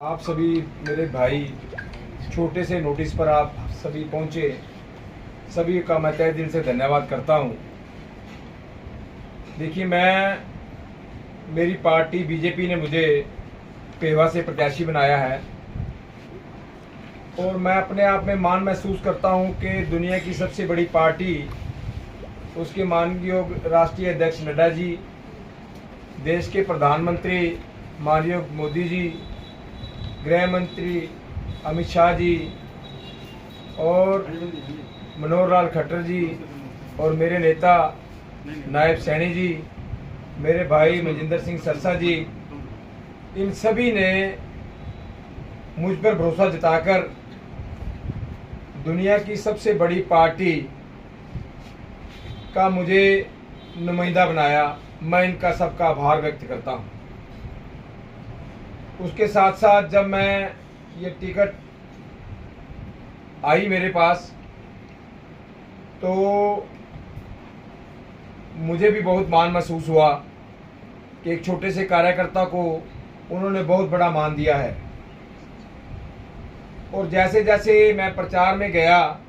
आप सभी मेरे भाई, छोटे से नोटिस पर आप सभी पहुंचे, सभी का मैं तहे दिल से धन्यवाद करता हूं। देखिए, मेरी पार्टी बीजेपी ने मुझे पेवा से प्रत्याशी बनाया है और मैं अपने आप में मान महसूस करता हूं कि दुनिया की सबसे बड़ी पार्टी, उसके माननीय राष्ट्रीय अध्यक्ष नड्डा जी, देश के प्रधानमंत्री माननीय मोदी जी, गृह मंत्री अमित शाह जी और मनोहर लाल खट्टर जी और मेरे नेता नायब सैनी जी, मेरे भाई मजिंदर सिंह सरसा जी, इन सभी ने मुझ पर भरोसा जताकर दुनिया की सबसे बड़ी पार्टी का मुझे नुमाइंदा बनाया। मैं इनका सबका आभार व्यक्त करता हूं। उसके साथ साथ जब मैं ये टिकट आई मेरे पास, तो मुझे भी बहुत मान महसूस हुआ कि एक छोटे से कार्यकर्ता को उन्होंने बहुत बड़ा मान दिया है। और जैसे जैसे मैं प्रचार में गया,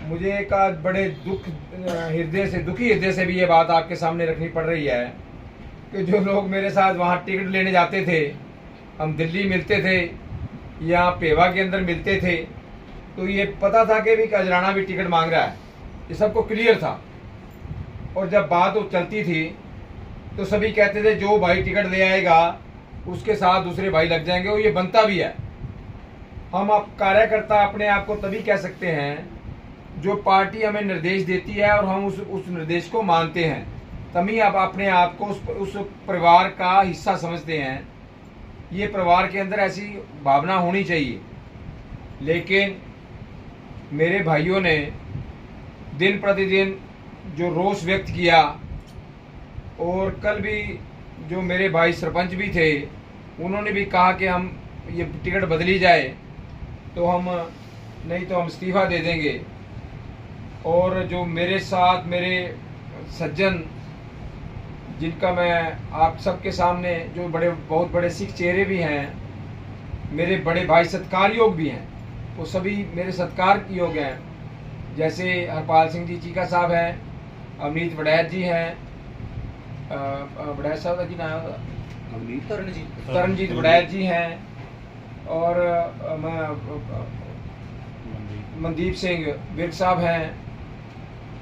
मुझे एक बड़े दुखी हृदय से भी ये बात आपके सामने रखनी पड़ रही है कि जो लोग मेरे साथ वहाँ टिकट लेने जाते थे, हम दिल्ली मिलते थे या पेवा के अंदर मिलते थे, तो ये पता था कि भी अजराना भी टिकट मांग रहा है, ये सबको क्लियर था। और जब बात वो चलती थी तो सभी कहते थे जो भाई टिकट ले आएगा उसके साथ दूसरे भाई लग जाएंगे, और ये बनता भी है। हम आप कार्यकर्ता अपने आप को तभी कह सकते हैं जो पार्टी हमें निर्देश देती है और हम उस निर्देश को मानते हैं, तभी आप अपने आप को उस परिवार का हिस्सा समझते हैं। ये परिवार के अंदर ऐसी भावना होनी चाहिए। लेकिन मेरे भाइयों ने दिन प्रतिदिन जो रोष व्यक्त किया, और कल भी जो मेरे भाई सरपंच भी थे, उन्होंने भी कहा कि हम ये टिकट बदली जाए तो हम नहीं तो हम इस्तीफा दे देंगे। और जो मेरे साथ मेरे सज्जन, जिनका मैं आप सबके सामने जो बहुत बड़े सिख चेहरे भी हैं, मेरे बड़े भाई सत्कार योग भी हैं, वो सभी मेरे सत्कार योग्य हैं। जैसे हरपाल सिंह जी चीका साहब हैं, अमनीत वड़ैत जी हैं, वड़ैत साहब का जी नाम तरनजीत वड़ैत जी हैं, और मनदीप सिंह विर्क साहब हैं,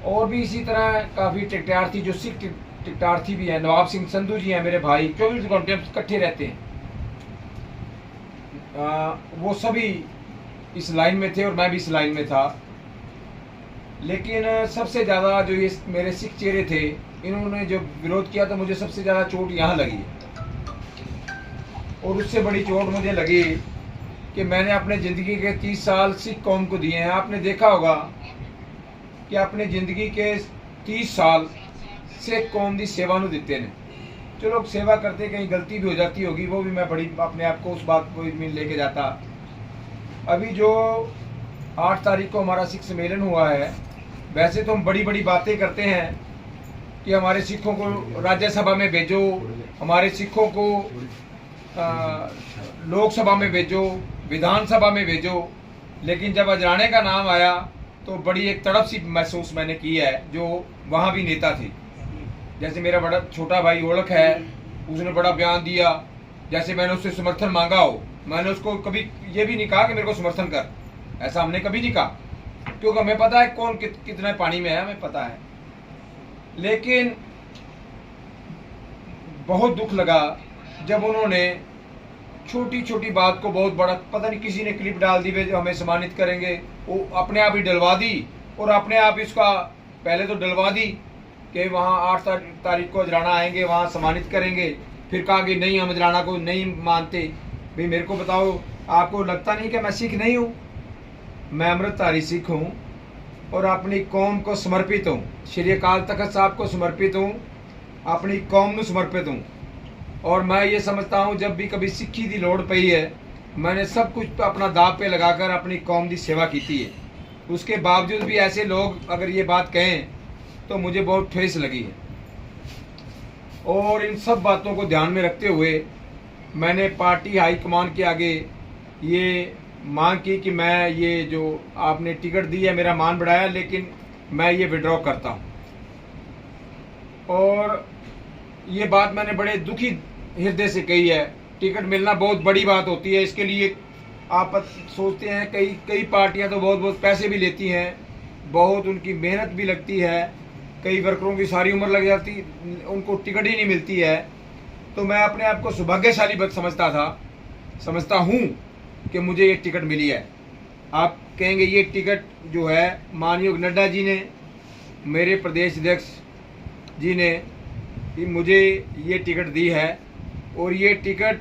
और भी इसी तरह काफ़ी टिकटार्थी जो सिख टिकटार्थी भी हैं, नवाब सिंह संधू जी हैं मेरे भाई, 24 घंटे इकट्ठे रहते हैं। वो सभी इस लाइन में थे और मैं भी इस लाइन में था। लेकिन सबसे ज़्यादा जो ये मेरे सिख चेहरे थे, इन्होंने जो विरोध किया तो मुझे सबसे ज़्यादा चोट यहाँ लगी। और उससे बड़ी चोट मुझे लगी कि मैंने अपने ज़िंदगी के 30 साल सिख कौम को दिए हैं। आपने देखा होगा कि अपने ज़िंदगी के 30 साल सिख कौम की सेवा ਨੂੰ ਦਿੱਤੇ ਨੇ। चलो सेवा करते कहीं गलती भी हो जाती होगी, वो भी मैं बड़ी अपने आप को उस बात को में लेके जाता। अभी जो 8 तारीख को हमारा सिख सम्मेलन हुआ है, वैसे तो हम बड़ी बड़ी बातें करते हैं कि हमारे सिखों को राज्यसभा में भेजो, हमारे सिखों को लोकसभा में भेजो, विधानसभा में भेजो। लेकिन जब अजराने का नाम आया तो बड़ी एक तड़प सी महसूस मैंने की है, जो वहाँ भी नेता थे। जैसे मेरा बड़ा छोटा भाई ओळख है, उसने बड़ा बयान दिया, जैसे मैंने उससे समर्थन मांगा हो। मैंने उसको कभी ये भी नहीं कहा कि मेरे को समर्थन कर, ऐसा हमने कभी नहीं कहा, क्योंकि हमें पता है कौन कितने पानी में है, हमें पता है। लेकिन बहुत दुख लगा जब उन्होंने छोटी छोटी बात को बहुत बड़ा, पता नहीं किसी ने क्लिप डाल दी जो हमें सम्मानित करेंगे, वो अपने आप ही डलवा दी। और अपने आप इसका पहले तो डलवा दी कि वहाँ 8 तारीख को अजराना आएंगे, वहाँ सम्मानित करेंगे। फिर कहा कि नहीं, हम अजराना को नहीं मानते। भाई मेरे को बताओ, आपको लगता नहीं कि मैं सिख नहीं हूँ? मैं अमृतधारी सिख हूँ और अपनी कौम को समर्पित हूँ, श्री अकाल तख्त साहब को समर्पित हूँ, अपनी कौम को समर्पित हूँ। और मैं ये समझता हूँ जब भी कभी सिक्खी की लोड़ पई है, मैंने सब कुछ अपना दाव पे लगाकर अपनी कौम की सेवा की है। उसके बावजूद भी ऐसे लोग अगर ये बात कहें तो मुझे बहुत ठेस लगी है। और इन सब बातों को ध्यान में रखते हुए मैंने पार्टी हाईकमान के आगे ये मांग की कि मैं ये जो आपने टिकट दी है मेरा मान बढ़ाया, लेकिन मैं ये विड्रॉ करता हूँ। और ये बात मैंने बड़े दुखी हृदय से कही है। टिकट मिलना बहुत बड़ी बात होती है, इसके लिए आप सोचते हैं कई पार्टियां तो बहुत पैसे भी लेती हैं, बहुत उनकी मेहनत भी लगती है, कई वर्करों की सारी उम्र लग जाती, उनको टिकट ही नहीं मिलती है। तो मैं अपने आप को सौभाग्यशाली समझता हूँ कि मुझे ये टिकट मिली है। आप कहेंगे ये टिकट जो है माननीय नड्डा जी ने, मेरे प्रदेश अध्यक्ष जी ने मुझे ये टिकट दी है, और ये टिकट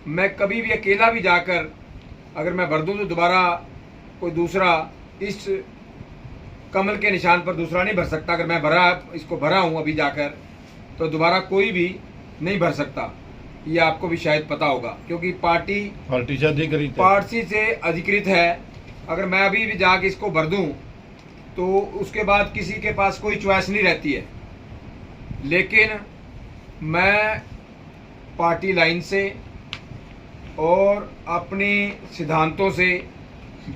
मैं कभी भी अकेला भी जाकर अगर मैं भर दूँ तो दोबारा कोई दूसरा इस कमल के निशान पर दूसरा नहीं भर सकता। अगर मैं इसको भरा हूँ अभी जाकर, तो दोबारा कोई भी नहीं भर सकता। ये आपको भी शायद पता होगा, क्योंकि पार्टी से अधिकृत है। अगर मैं अभी भी जाके इसको भर दूँ तो उसके बाद किसी के पास कोई चॉइस नहीं रहती है। लेकिन मैं पार्टी लाइन से और अपने सिद्धांतों से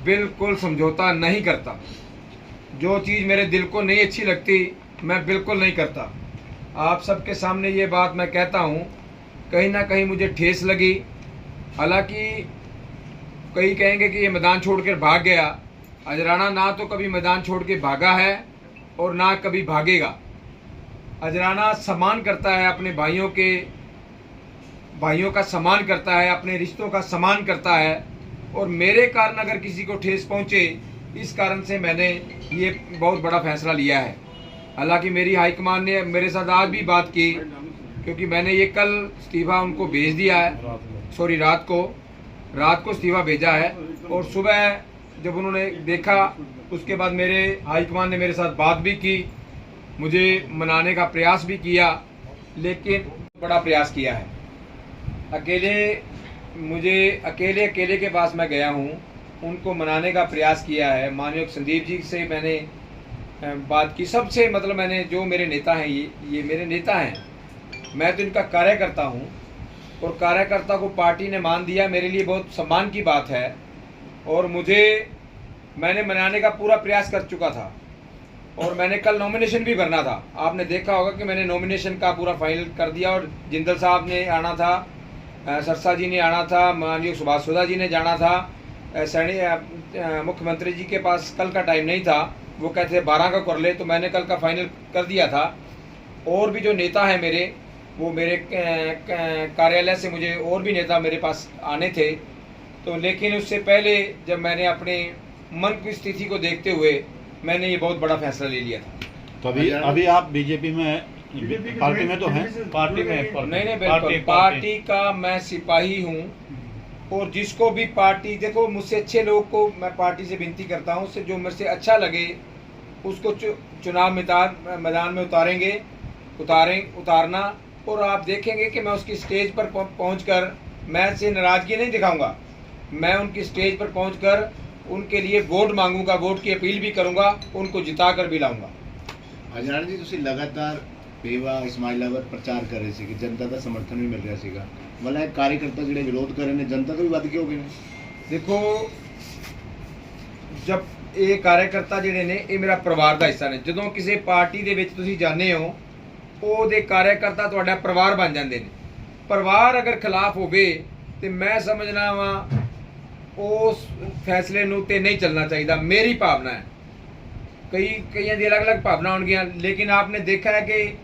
बिल्कुल समझौता नहीं करता। जो चीज़ मेरे दिल को नहीं अच्छी लगती मैं बिल्कुल नहीं करता। आप सबके सामने ये बात मैं कहता हूँ, कहीं ना कहीं मुझे ठेस लगी। हालांकि कई कहेंगे कि ये मैदान छोड़कर भाग गया। अजराना ना तो कभी मैदान छोड़ के भागा है और ना कभी भागेगा। अजराना सम्मान करता है अपने भाइयों का सम्मान करता है, अपने रिश्तों का सम्मान करता है। और मेरे कारण अगर किसी को ठेस पहुँचे, इस कारण से मैंने ये बहुत बड़ा फैसला लिया है। हालांकि मेरी हाईकमान ने मेरे साथ आज भी बात की, क्योंकि मैंने ये कल इस्तीफा उनको भेज दिया है, रात को इस्तीफा भेजा है। और सुबह जब उन्होंने देखा, उसके बाद मेरे हाईकमान ने मेरे साथ बात भी की, मुझे मनाने का प्रयास भी किया, लेकिन बड़ा प्रयास किया है। अकेले के पास मैं गया हूँ, उनको मनाने का प्रयास किया है। माननीय संदीप जी से मैंने बात की, सबसे मतलब मैंने जो मेरे नेता हैं, ये मेरे नेता हैं, मैं तो इनका कार्यकर्ता हूँ, और कार्यकर्ता को पार्टी ने मान दिया, मेरे लिए बहुत सम्मान की बात है। और मैंने मनाने का पूरा प्रयास कर चुका था, और मैंने कल नॉमिनेशन भी भरना था। आपने देखा होगा कि मैंने नॉमिनेशन का पूरा फाइनल कर दिया, और जिंदल साहब ने आना था, सरसा जी ने आना था, माननीय सुभाष सुधा जी ने जाना था। मुख्यमंत्री जी के पास कल का टाइम नहीं था, वो कहते 12 का कर ले, तो मैंने कल का फाइनल कर दिया था। और भी जो नेता हैं मेरे, वो मेरे कार्यालय से मुझे और भी नेता मेरे पास आने थे। तो लेकिन उससे पहले जब मैंने अपने मन की स्थिति को देखते हुए मैंने ये बहुत बड़ा फैसला ले लिया था। तो अभी आप बीजेपी में, पार्टी में तो हैं? पार्टी में नहीं, बिल्कुल पार्टी का मैं सिपाही हूँ। और जिसको भी पार्टी, देखो मुझसे अच्छे लोग को मैं पार्टी से विनती करता हूँ, उससे जो मेरे से अच्छा लगे उसको चुनाव मैदान में उतारना। और आप देखेंगे कि मैं उसकी स्टेज पर पहुंचकर मैं से नाराजगी नहीं दिखाऊंगा। मैं उनकी स्टेज पर पहुंचकर उनके लिए वोट मांगूंगा, वोट की अपील भी करूंगा, उनको जिता कर भी लाऊंगा। अजराना जी, ਤੁਸੀਂ लगातार पेवा इस्माइलाबाद प्रचार कर रहे थे कि जनता का समर्थन भी मिल रहा ਸੀਗਾ, मतलब कार्यकर्ता ਜਿਹੜੇ विरोध कर रहे ने जनता तो भी ਵੱਧ ਕੇ ਹੋ ਗਏ ਨੇ। देखो, जब ਇਹ कार्यकर्ता ਜਿਹੜੇ ਨੇ ਇਹ ਮੇਰਾ ਪਰਿਵਾਰ ਦਾ ਹਿੱਸਾ ਨੇ। ਜਦੋਂ ਕਿਸੇ ਪਾਰਟੀ ਦੇ ਵਿੱਚ ਤੁਸੀਂ ਜਾਂਦੇ ਹੋ, ਉਹਦੇ कार्यकर्ता ਤੁਹਾਡਾ ਪਰਿਵਾਰ ਬਣ ਜਾਂਦੇ ਨੇ। ਪਰਿਵਾਰ ਅਗਰ ਖਿਲਾਫ ਹੋਵੇ ਤੇ ਮੈਂ ਸਮਝਣਾ ਵਾਂ ਉਸ ਫੈਸਲੇ ਨੂੰ ਤੇ नहीं चलना चाहिए। मेरी भावना है, कईयों की अलग अलग भावना होंगी, लेकिन आपने देखा है कि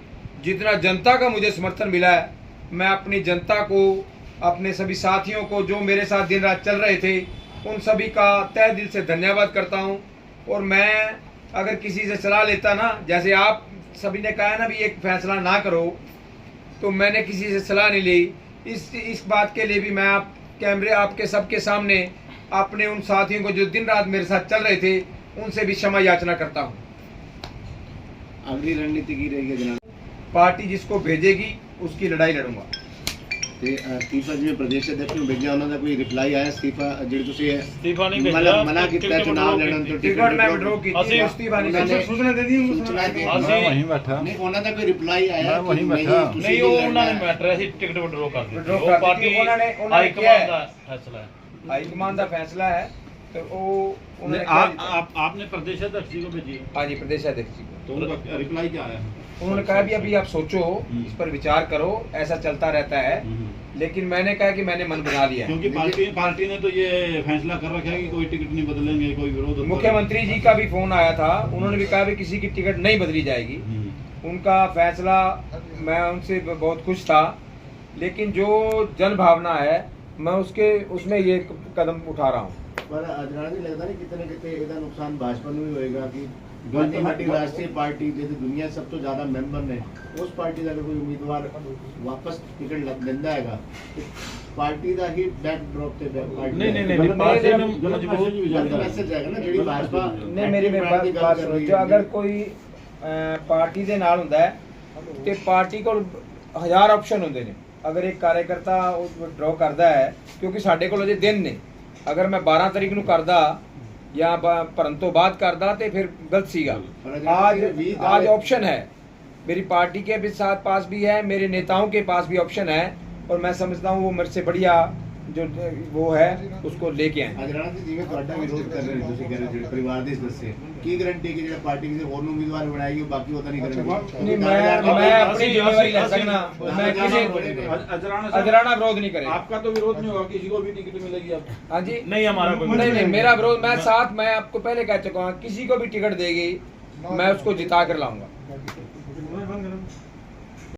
जितना जनता का मुझे समर्थन मिला है, मैं अपनी जनता को, अपने सभी साथियों को जो मेरे साथ दिन रात चल रहे थे, उन सभी का तहे दिल से धन्यवाद करता हूं। और मैं अगर किसी से सलाह लेता ना, जैसे आप सभी ने कहा ना भी एक फैसला ना करो, तो मैंने किसी से सलाह नहीं ली। इस बात के लिए भी मैं कैमरे आपके सबके सामने अपने उन साथियों को जो दिन रात मेरे साथ चल रहे थे, उनसे भी क्षमा याचना करता हूँ। अगली रणनीति की रहेगी जनाब? पार्टी जिसको भेजेगी उसकी लड़ाई लड़ूंगा। ਤੇ ਅਸਤੀਫਾ ਜਿਵੇਂ ਪ੍ਰਦੇਸ਼ ਅਧਿਕਸ਼ ਨੂੰ ਭੇਜਿਆ ਉਹਨਾਂ ਦਾ ਕੋਈ ਰਿਪਲਾਈ ਆਇਆ ਅਸਤੀਫਾ ਜਿਹੜੀ ਤੁਸੀਂ ਅਸਤੀਫਾ ਨਹੀਂ ਮਤਲਬ ਭੇਜਿਆ, ਮਨਾ ਕੀਤਾ ਟਿਕਟ ਚੁਣਾਵ withdraw ਲੜਨ ਤੋਂ टिकट मैं विड्रॉ की थी ਅਸੀਂ- इस्तीफा नहीं ਉਹਨਾਂ ने देते। ਸੂਚਨਾ ਦੇ ਦਿੱਤੀ ਅਸੀਂ वहीं बैठा ਨਹੀਂ ਉਹਨਾਂ ਦਾ ਕੋਈ ਰਿਪਲਾਈ ਆਇਆ ਮੈਂ ਵਹੀਂ ਕਿ ਬੈਠਾ। ਤੁਸੀਂ ਨਹੀਂ ਉਹ ਲੜਨਾ ਉਹਨਾਂ ਨੇ ਹੈ। ਮੈਟਰ ਅਸੀਂ ਟਿਕਟ ਵਿਡਰੋ ਕਰ ਦਿੱਤੀ Withdraw ਉਹ ਕਰ ਦਿੱਤੀ, ਪਾਰਟੀ ਉਹਨਾਂ ਨੇ ਹਾਈ ਕਿਹਾ ਕਮਾਂਡ ਹੈ। ਦਾ ਫੈਸਲਾ ਹੈ हाईकमान का फैसला है तो वो उन्होंने हाँ, कहा जी- आपने प्रदेश अध्यक्ष जी को भेजी है हाँ जी प्रदेश अध्यक्ष जी को तो उनका रिप्लाई क्या आया उन्होंने कहा भी अभी आप सोचो इस पर विचार करो ऐसा चलता रहता है लेकिन मैंने कहा कि मैंने मन बना लिया है। क्योंकि पार्टी ने तो ये फैसला कर रखा है कि कोई टिकट नहीं बदलेंगे कोई विरोध मुख्यमंत्री जी का भी फोन आया था उन्होंने भी कहा भी किसी की टिकट नहीं बदली जाएगी। उनका फैसला मैं उनसे बहुत खुश था लेकिन जो जन भावना है मैं उसमें ये कदम उठा रहा हूँ। ਪਰ ਅਜਨਾਲਾ ਨਹੀਂ ਲੱਗਦਾ ਨਹੀਂ ਕਿਤੇ ਨਾ ਕਿਤੇ ਇਹਦਾ ਨੁਕਸਾਨ ਭਾਜਪਾ ਨੂੰ ਵੀ ਹੋਏਗਾ ਕਿ ਵੱਡੀ ਰਾਸ਼ਟਰੀ ਪਾਰਟੀ ਜਿਹਦੀ ਦੁਨੀਆ 'ਚ ਸਭ ਤੋਂ ਜ਼ਿਆਦਾ ਮੈਂਬਰ ਨੇ ਉਸ ਪਾਰਟੀ ਦਾ ਅਗਰ ਕੋਈ ਉਮੀਦਵਾਰ ਵਾਪਸ ਟਿਕਟ ਲੈਂਦਾ ਹੈਗਾ ਤੇ ਪਾਰਟੀ ਦਾ ਹੀ ਬੈਕ ਡ੍ਰੌਪ ਤੇ ਪਾਰਟੀ नहीं पार्टी ने मजबूत ਗਲਤ ਮੈਸੇਜ ਹੈਗਾ ਨਾ ਜਿਹੜੀ ਭਾਜਪਾ नहीं मेरी बात सुनो जो अगर कोई पार्टी ਦੇ ਨਾਲ ਹੁੰਦਾ ਹੈ ਤੇ ਪਾਰਟੀ ਕੋਲ ਹਜ਼ਾਰ ਆਪਸ਼ਨ ਹੁੰਦੇ ਨੇ। ਅਗਰ ਇੱਕ ਕਾਰਜਕਰਤਾ ਉਹ ਵਿਡਰੋ ਕਰਦਾ ਹੈ ਕਿਉਂਕਿ ਸਾਡੇ ਕੋਲ ਅਜੇ ਦਿਨ ਨੇ ਅਗਰ ਮੈਂ 12 ਤਰੀਕ ਨੂੰ ਕਰਦਾ ਜਾਂ ਭਰਨ ਤੋਂ ਬਾਅਦ करदा तो फिर गलत सीगा। आज ऑप्शन है मेरी पार्टी के भी साथ पास भी है मेरे नेताओं के पास भी ऑप्शन है और मैं समझता हूँ वो मेरे से बढ़िया जो वो है उसको लेके आए। ਅਜਨਾਲਾ ਜੀ ਜਿਵੇਂ ਤੁਹਾਡਾ ਵਿਰੋਧ ਕਰ ਰਹੇ ਨੇ ਤੁਸੀਂ ਕਹਿ ਰਹੇ ਜਿਹੜੇ ਪਰਿਵਾਰ ਦੇ ਸਦੱਸਿਆ ਕੀ ਗਾਰੰਟੀ ਕਿ ਜਿਹੜਾ ਪਾਰਟੀ ਕਿਸੇ ਹੋਰ ਨੂੰ ਉਮੀਦਵਾਰ ਬਣਾਏਗੀ ਬਾਕੀ ਉਹ ਤਾਂ ਨਹੀਂ ਕਰਨਗੇ नहीं मैं अपनी जिम्मेवारी ले सकना मैं किसी अजराना विरोध नहीं करेगा। आपका तो विरोध नहीं होगा किसी को भी टिकट मिलेगी अब हाँ जी नहीं हमारा कोई नहीं मेरा विरोध मैं साथ मैं आपको पहले कह चुका हूँ किसी को भी टिकट देगी मैं उसको जिता कर लाऊंगा।